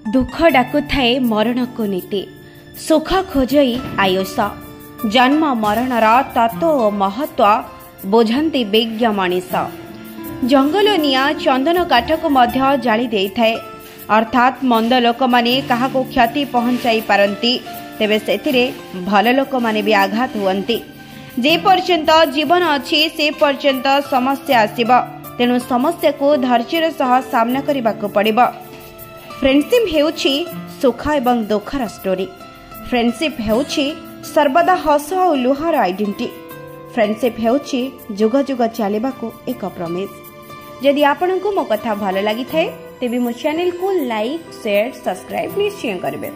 दुख डाकुथाए मरण को नीति सुख खोजई आयुष जन्म मरणर तत्व और महत्व बुझंती विज्ञ मनीष जंगल निया चंदन काठ को मध्य जाली देइथाए अर्थात मंद लोक माने काहाको क्षति पहुंचाई पारंती तेबे सेतिरे भल लोक माने भी आघात हुअंती जे पर्यंत जीवन अछि से पर्यंत समस्या आसीब तेणु समस्या को धैर्यर सह सामना करबाको पड़िबो। फ्रेंडशिप हेउछि सुख एवं दुखर स्टोरी। फ्रेंडशिप हेउछि सर्वदा हस और लुहर आइडेंटिटी। फ्रेंडशिप हेउछि जुग जुग चलिबाको एक प्रमिस। यदि आपनको मो कथा भल लागि थाए तेबे मो चैनल को लाइक शेयर सब्सक्राइब निश्चय करबे।